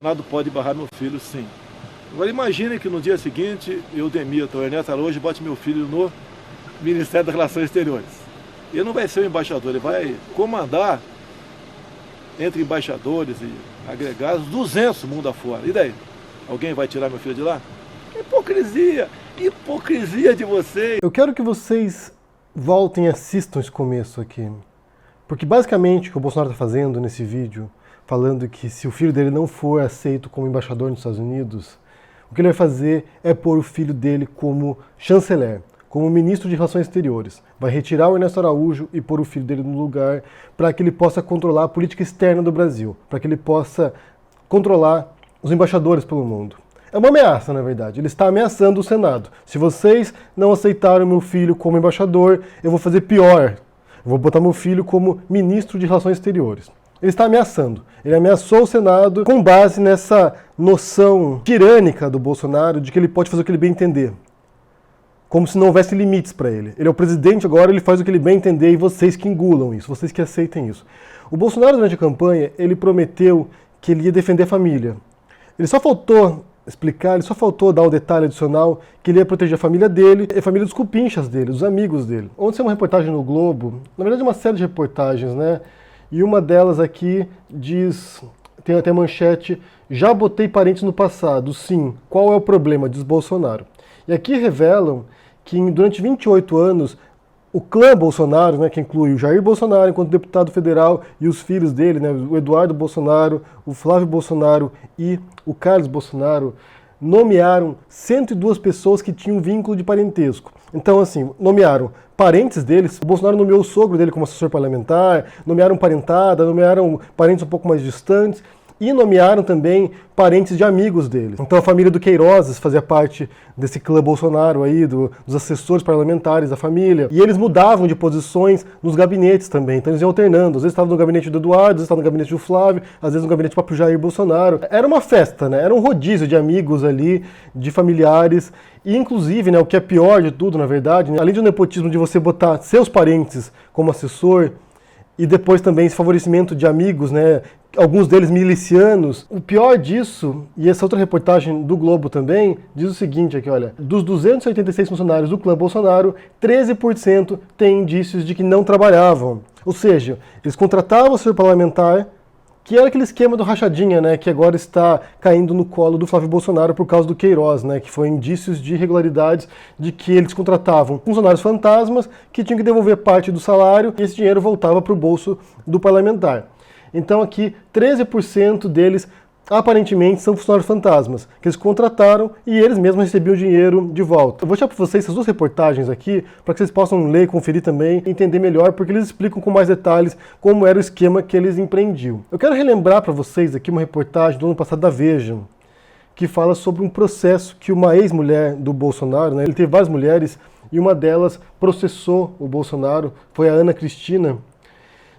Nada pode barrar meu filho, sim. Agora imagine que no dia seguinte eu demito o Ernesto Araújo e bote meu filho no Ministério das Relações Exteriores. Ele não vai ser o embaixador, ele vai comandar entre embaixadores e agregados 200 mundo afora. E daí? Alguém vai tirar meu filho de lá? Hipocrisia! Hipocrisia de vocês! Eu quero que vocês voltem e assistam esse começo aqui. Porque basicamente o que o Bolsonaro está fazendo nesse vídeo, falando que se o filho dele não for aceito como embaixador nos Estados Unidos, o que ele vai fazer é pôr o filho dele como chanceler, como ministro de Relações Exteriores. Vai retirar o Ernesto Araújo e pôr o filho dele no lugar para que ele possa controlar a política externa do Brasil, para que ele possa controlar os embaixadores pelo mundo. É uma ameaça, na verdade. Ele está ameaçando o Senado. Se vocês não aceitarem meu filho como embaixador, eu vou fazer pior. Eu vou botar meu filho como ministro de Relações Exteriores. Ele está ameaçando. Ele ameaçou o Senado com base nessa noção tirânica do Bolsonaro de que ele pode fazer o que ele bem entender. Como se não houvesse limites para ele. Ele é o presidente agora, ele faz o que ele bem entender e vocês que engulam isso, vocês que aceitem isso. O Bolsonaro, durante a campanha, ele prometeu que ele ia defender a família. Ele só faltou explicar, ele só faltou dar o detalhe adicional que ele ia proteger a família dele e a família dos cupinchas dele, dos amigos dele. Ontem saiu uma reportagem no Globo, na verdade uma série de reportagens, né? E uma delas aqui diz, tem até manchete, já botei parentes no passado, sim, qual é o problema, diz Bolsonaro. E aqui revelam que durante 28 anos, o clã Bolsonaro, né, que inclui o Jair Bolsonaro enquanto deputado federal e os filhos dele, né, o Eduardo Bolsonaro, o Flávio Bolsonaro e o Carlos Bolsonaro, nomearam 102 pessoas que tinham vínculo de parentesco. Então, assim, nomearam parentes deles, o Bolsonaro nomeou o sogro dele como assessor parlamentar, nomearam parentada, nomearam parentes um pouco mais distantes, e nomearam também parentes de amigos dele. Então a família do Queirozes fazia parte desse clã Bolsonaro aí, dos assessores parlamentares da família. E eles mudavam de posições nos gabinetes também, então eles iam alternando. Às vezes estavam no gabinete do Eduardo, às vezes estavam no gabinete do Flávio, às vezes no gabinete do próprio Jair Bolsonaro. Era uma festa, né? Era um rodízio de amigos ali, de familiares. E inclusive, né, o que é pior de tudo, na verdade, né, além do nepotismo de você botar seus parentes como assessor, e depois também esse favorecimento de amigos, né, alguns deles milicianos. O pior disso, e essa outra reportagem do Globo também, diz o seguinte aqui, olha, dos 286 funcionários do clã Bolsonaro, 13% têm indícios de que não trabalhavam. Ou seja, eles contratavam o assessor parlamentar, que era aquele esquema do rachadinha, né, que agora está caindo no colo do Flávio Bolsonaro por causa do Queiroz, né, que foi indícios de irregularidades de que eles contratavam funcionários fantasmas que tinham que devolver parte do salário e esse dinheiro voltava para o bolso do parlamentar. Então aqui 13% deles aparentemente são funcionários fantasmas, que eles contrataram e eles mesmos recebiam o dinheiro de volta. Eu vou deixar para vocês essas duas reportagens aqui, para que vocês possam ler, conferir também, entender melhor, porque eles explicam com mais detalhes como era o esquema que eles empreendiam. Eu quero relembrar para vocês aqui uma reportagem do ano passado da Veja, que fala sobre um processo que uma ex-mulher do Bolsonaro, né, ele teve várias mulheres, e uma delas processou o Bolsonaro, foi a Ana Cristina,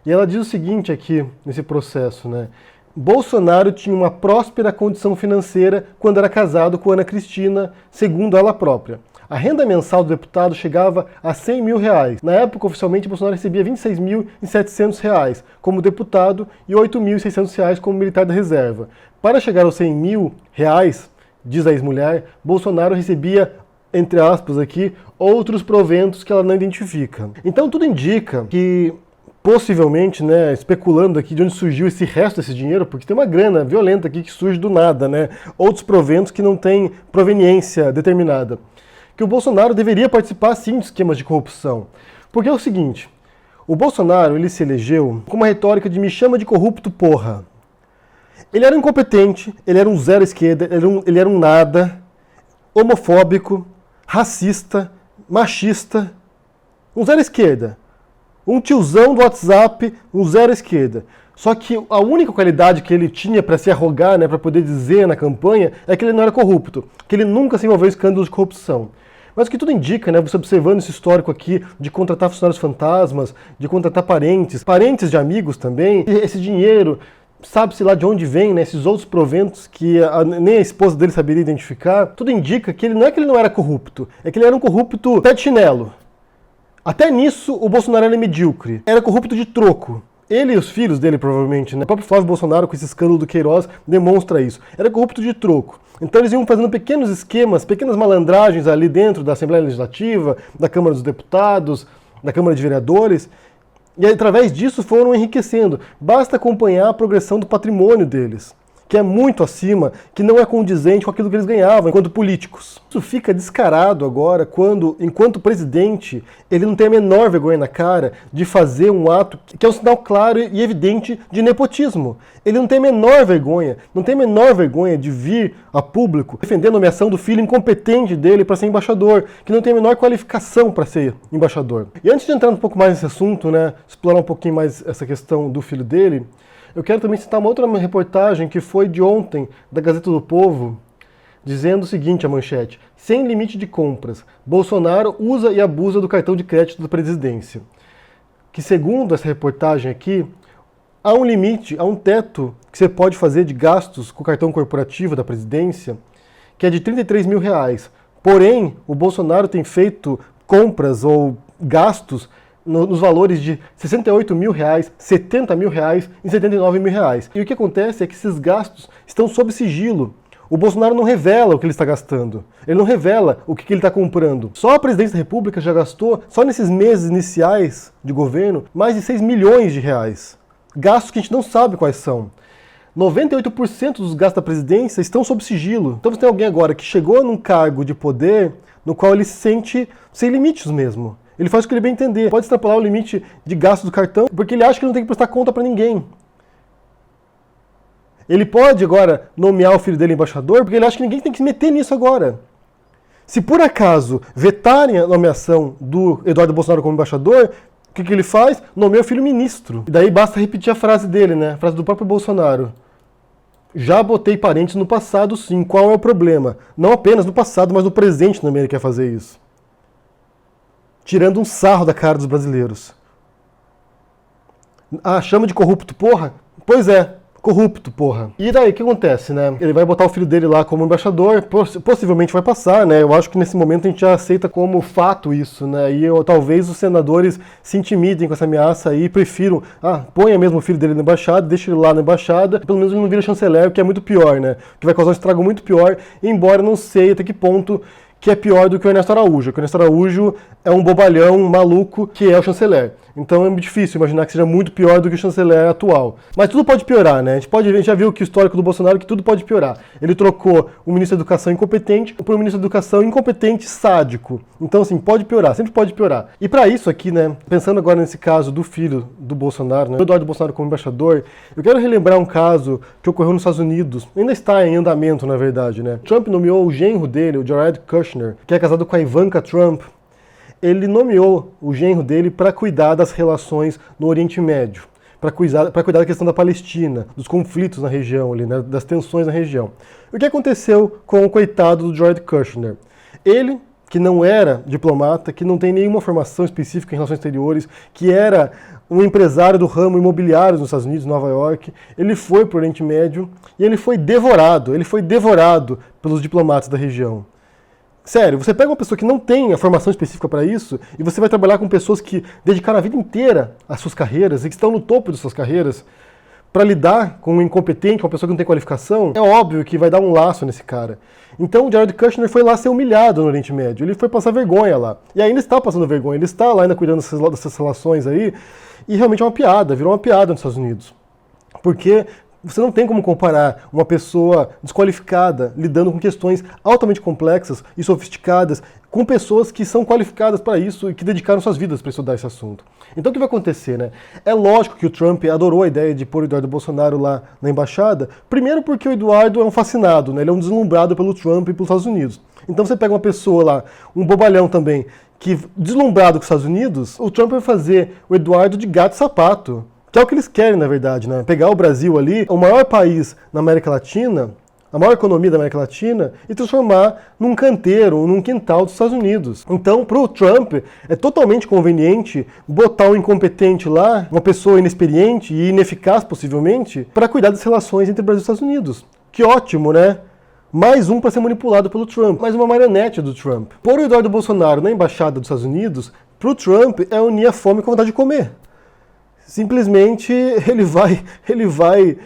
e ela diz o seguinte aqui, nesse processo, né? Bolsonaro tinha uma próspera condição financeira quando era casado com Ana Cristina, segundo ela própria. A renda mensal do deputado chegava a R$100 mil. Na época, oficialmente, Bolsonaro recebia R$26.700 como deputado e R$8.600 como militar da reserva. Para chegar aos R$100 mil, diz a ex-mulher, Bolsonaro recebia, entre aspas aqui, outros proventos que ela não identifica. Então tudo indica que possivelmente, né, especulando aqui de onde surgiu esse resto desse dinheiro, porque tem uma grana violenta aqui que surge do nada, né, outros proventos que não têm proveniência determinada, que o Bolsonaro deveria participar sim de esquemas de corrupção. Porque é o seguinte, o Bolsonaro, ele se elegeu com uma retórica de me chama de corrupto, porra. Ele era incompetente, ele era um zero esquerda, ele era um nada, homofóbico, racista, machista, um zero esquerda. Um tiozão do WhatsApp, um zero esquerda. Só que a única qualidade que ele tinha para se arrogar, né, para poder dizer na campanha, é que ele não era corrupto, que ele nunca se envolveu em escândalos de corrupção. Mas o que tudo indica, né, você observando esse histórico aqui de contratar funcionários fantasmas, de contratar parentes de amigos também, esse dinheiro, sabe-se lá de onde vem, né, esses outros proventos que nem a esposa dele saberia identificar, tudo indica que ele não é que ele não era corrupto, é que ele era um corrupto pé de chinelo. Até nisso, o Bolsonaro era medíocre. Era corrupto de troco. Ele e os filhos dele, provavelmente, né? O próprio Flávio Bolsonaro, com esse escândalo do Queiroz, demonstra isso. Era corrupto de troco. Então eles iam fazendo pequenos esquemas, pequenas malandragens ali dentro da Assembleia Legislativa, da Câmara dos Deputados, da Câmara de Vereadores, e através disso foram enriquecendo. Basta acompanhar a progressão do patrimônio deles, que é muito acima, que não é condizente com aquilo que eles ganhavam enquanto políticos. Isso fica descarado agora quando, enquanto presidente, ele não tem a menor vergonha na cara de fazer um ato que é um sinal claro e evidente de nepotismo. Ele não tem a menor vergonha, não tem a menor vergonha de vir a público defender a nomeação do filho incompetente dele para ser embaixador, que não tem a menor qualificação para ser embaixador. E antes de entrar um pouco mais nesse assunto, né, explorar um pouquinho mais essa questão do filho dele, eu quero também citar uma outra reportagem que foi de ontem, da Gazeta do Povo, dizendo o seguinte, a manchete: sem limite de compras, Bolsonaro usa e abusa do cartão de crédito da presidência. Que segundo essa reportagem aqui, há um limite, há um teto que você pode fazer de gastos com o cartão corporativo da presidência, que é de R$33 mil. Porém, o Bolsonaro tem feito compras ou gastos nos valores de R$68 mil, R$70 mil e R$79 mil. E o que acontece é que esses gastos estão sob sigilo. O Bolsonaro não revela o que ele está gastando. Ele não revela o que ele está comprando. Só a presidência da República já gastou, só nesses meses iniciais de governo, mais de R$6 milhões. Gastos que a gente não sabe quais são. 98% dos gastos da presidência estão sob sigilo. Então você tem alguém agora que chegou num cargo de poder no qual ele se sente sem limites mesmo. Ele faz o que ele bem entender. Pode extrapolar o limite de gasto do cartão, porque ele acha que não tem que prestar conta para ninguém. Ele pode agora nomear o filho dele embaixador, porque ele acha que ninguém tem que se meter nisso agora. Se por acaso vetarem a nomeação do Eduardo Bolsonaro como embaixador, o que ele faz? Nomeia o filho ministro. E daí basta repetir a frase dele, né? A frase do próprio Bolsonaro. Já botei parentes no passado, sim. Qual é o problema? Não apenas no passado, mas no presente também ele quer fazer isso. Tirando um sarro da cara dos brasileiros. Ah, chama de corrupto, porra? Pois é, corrupto, porra. E daí, o que acontece, né? Ele vai botar o filho dele lá como embaixador, possivelmente vai passar, né? Eu acho que nesse momento a gente já aceita como fato isso, né? E talvez os senadores se intimidem com essa ameaça aí e prefiram, ponha mesmo o filho dele na embaixada, deixa ele lá na embaixada, pelo menos ele não vira chanceler, o que é muito pior, né? O que vai causar um estrago muito pior, embora eu não sei até que ponto que é pior do que o Ernesto Araújo. O Ernesto Araújo é um bobalhão, um maluco, que é o chanceler. Então é difícil imaginar que seja muito pior do que o chanceler atual. Mas tudo pode piorar, né? A gente já viu que o histórico do Bolsonaro que tudo pode piorar. Ele trocou o ministro da Educação incompetente por um ministro da Educação incompetente sádico. Então, assim, pode piorar, sempre pode piorar. E para isso aqui, né, pensando agora nesse caso do filho do Bolsonaro, né, o Eduardo Bolsonaro como embaixador, eu quero relembrar um caso que ocorreu nos Estados Unidos. Ainda está em andamento, na verdade, né? Trump nomeou o genro dele, o Jared Kushner, que é casado com a Ivanka Trump. Ele nomeou o genro dele para cuidar das relações no Oriente Médio, para cuidar da questão da Palestina, dos conflitos na região, ali, né, das tensões na região. O que aconteceu com o coitado do Jared Kushner? Ele, que não era diplomata, que não tem nenhuma formação específica em relações exteriores, que era um empresário do ramo imobiliário nos Estados Unidos, Nova York, ele foi para o Oriente Médio e ele foi devorado pelos diplomatas da região. Sério, você pega uma pessoa que não tem a formação específica para isso e você vai trabalhar com pessoas que dedicaram a vida inteira às suas carreiras e que estão no topo de suas carreiras para lidar com um incompetente, com uma pessoa que não tem qualificação, é óbvio que vai dar um laço nesse cara. Então o Jared Kushner foi lá ser humilhado no Oriente Médio, ele foi passar vergonha lá. E ainda está passando vergonha, ele está lá ainda cuidando dessas relações aí e realmente é uma piada, virou uma piada nos Estados Unidos. Porque você não tem como comparar uma pessoa desqualificada lidando com questões altamente complexas e sofisticadas com pessoas que são qualificadas para isso e que dedicaram suas vidas para estudar esse assunto. Então o que vai acontecer, né? É lógico que o Trump adorou a ideia de pôr o Eduardo Bolsonaro lá na embaixada, primeiro porque o Eduardo é um fascinado, né? Ele é um deslumbrado pelo Trump e pelos Estados Unidos. Então você pega uma pessoa lá, um bobalhão também, que deslumbrado com os Estados Unidos, o Trump vai fazer o Eduardo de gato e sapato. Que é o que eles querem, na verdade, né? Pegar o Brasil ali, o maior país na América Latina, a maior economia da América Latina, e transformar num canteiro, num quintal dos Estados Unidos. Então, para o Trump, é totalmente conveniente botar um incompetente lá, uma pessoa inexperiente e ineficaz, possivelmente, para cuidar das relações entre o Brasil e os Estados Unidos. Que ótimo, né? Mais um para ser manipulado pelo Trump, mais uma marionete do Trump. Pôr o Eduardo Bolsonaro na embaixada dos Estados Unidos, para o Trump, é unir a fome com a vontade de comer. simplesmente ele vai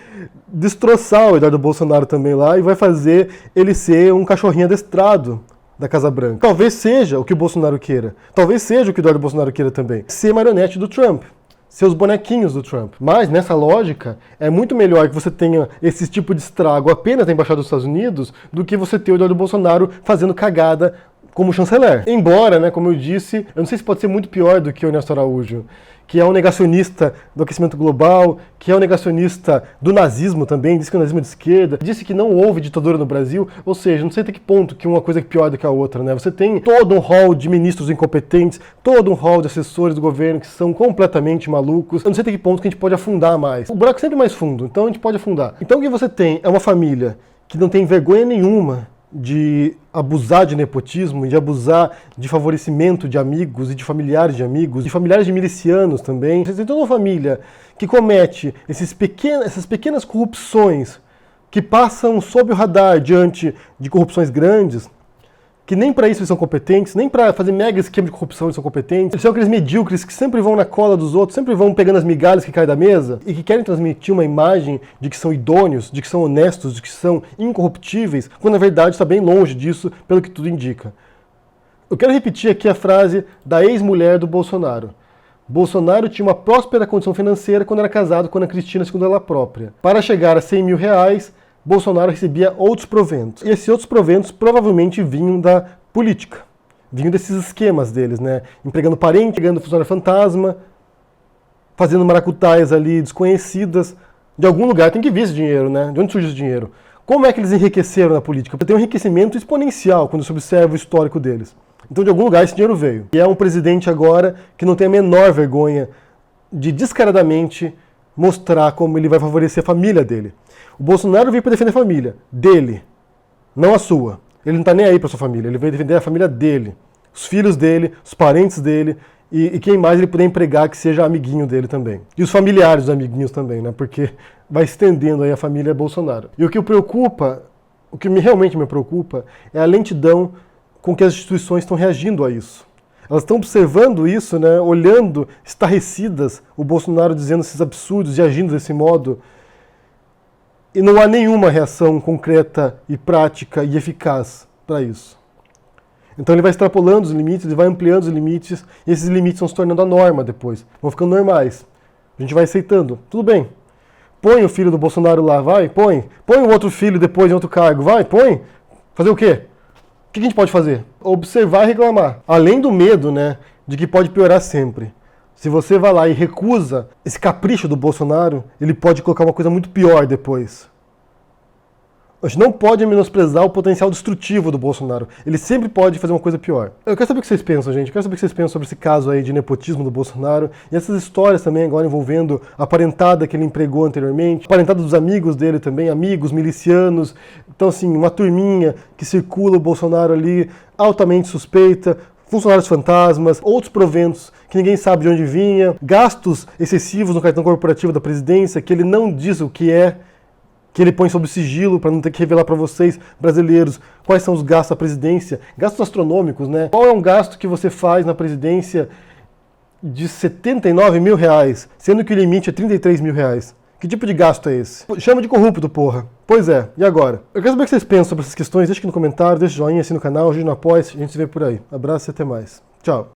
destroçar o Eduardo Bolsonaro também lá e vai fazer ele ser um cachorrinho adestrado da Casa Branca. Talvez seja o que o Bolsonaro queira. Talvez seja o que o Eduardo Bolsonaro queira também. Ser marionete do Trump. Seus bonequinhos do Trump. Mas, nessa lógica, é muito melhor que você tenha esse tipo de estrago apenas na Embaixada dos Estados Unidos do que você ter o Eduardo Bolsonaro fazendo cagada como chanceler. Embora, né, como eu disse, eu não sei se pode ser muito pior do que o Ernesto Araújo, que é um negacionista do aquecimento global, que é um negacionista do nazismo também, disse que o nazismo é de esquerda, disse que não houve ditadura no Brasil, ou seja, não sei até que ponto que uma coisa é pior do que a outra, né? Você tem todo um hall de ministros incompetentes, todo um hall de assessores do governo que são completamente malucos, eu não sei até que ponto que a gente pode afundar mais. O buraco é sempre mais fundo, então a gente pode afundar. Então o que você tem é uma família que não tem vergonha nenhuma de abusar de nepotismo, de abusar de favorecimento de amigos e de familiares de milicianos também. Você tem toda uma família que comete essas pequenas corrupções que passam sob o radar diante de corrupções grandes, que nem para isso eles são competentes, nem para fazer mega esquema de corrupção eles são competentes. Eles são aqueles medíocres que sempre vão na cola dos outros, sempre vão pegando as migalhas que caem da mesa e que querem transmitir uma imagem de que são idôneos, de que são honestos, de que são incorruptíveis, quando na verdade está bem longe disso, pelo que tudo indica. Eu quero repetir aqui a frase da ex-mulher do Bolsonaro. Bolsonaro tinha uma próspera condição financeira quando era casado com Ana Cristina, segundo ela própria. Para chegar a 100 mil reais, Bolsonaro recebia outros proventos. E esses outros proventos provavelmente vinham da política. Vinham desses esquemas deles, né? Empregando parente, pegando funcionário fantasma, fazendo maracutaias ali desconhecidas. De algum lugar tem que vir esse dinheiro, né? De onde surge esse dinheiro? Como é que eles enriqueceram na política? Tem um enriquecimento exponencial quando se observa o histórico deles. Então de algum lugar esse dinheiro veio. E é um presidente agora que não tem a menor vergonha de descaradamente mostrar como ele vai favorecer a família dele. O Bolsonaro veio para defender a família dele, não a sua. Ele não está nem aí para sua família, ele veio defender a família dele, os filhos dele, os parentes dele e quem mais ele puder empregar que seja amiguinho dele também. E os familiares dos amiguinhos também, né? Porque vai estendendo aí a família Bolsonaro. E o que realmente me preocupa é a lentidão com que as instituições estão reagindo a isso. Elas estão observando isso, né, olhando estarrecidas o Bolsonaro dizendo esses absurdos e agindo desse modo, e não há nenhuma reação concreta e prática e eficaz para isso. Então ele vai extrapolando os limites, ele vai ampliando os limites, e esses limites vão se tornando a norma depois, vão ficando normais. A gente vai aceitando. Tudo bem. Põe o filho do Bolsonaro lá, vai, põe. Põe o outro filho depois em outro cargo, vai, põe. Fazer o quê? O que a gente pode fazer? Observar e reclamar. Além do medo, né, de que pode piorar sempre. Se você vai lá e recusa esse capricho do Bolsonaro, ele pode colocar uma coisa muito pior depois. A gente não pode menosprezar o potencial destrutivo do Bolsonaro. Ele sempre pode fazer uma coisa pior. Eu quero saber o que vocês pensam, gente. Eu quero saber o que vocês pensam sobre esse caso aí de nepotismo do Bolsonaro e essas histórias também agora envolvendo a parentada que ele empregou anteriormente, a parentada dos amigos dele também, amigos, milicianos. Então, assim, uma turminha que circula o Bolsonaro ali, altamente suspeita, funcionários fantasmas, outros proventos que ninguém sabe de onde vinha, gastos excessivos no cartão corporativo da presidência, que ele não diz o que é, que ele põe sob sigilo para não ter que revelar para vocês, brasileiros, quais são os gastos da presidência, gastos astronômicos, né? Qual é um gasto que você faz na presidência de 79 mil reais, sendo que o limite é 33 mil reais? Que tipo de gasto é esse? Chama de corrupto, porra. Pois é, e agora? Eu quero saber o que vocês pensam sobre essas questões, deixa aqui no comentário, deixa o joinha, assina o canal, ajude no apoio, a gente se vê por aí. Abraço e até mais. Tchau.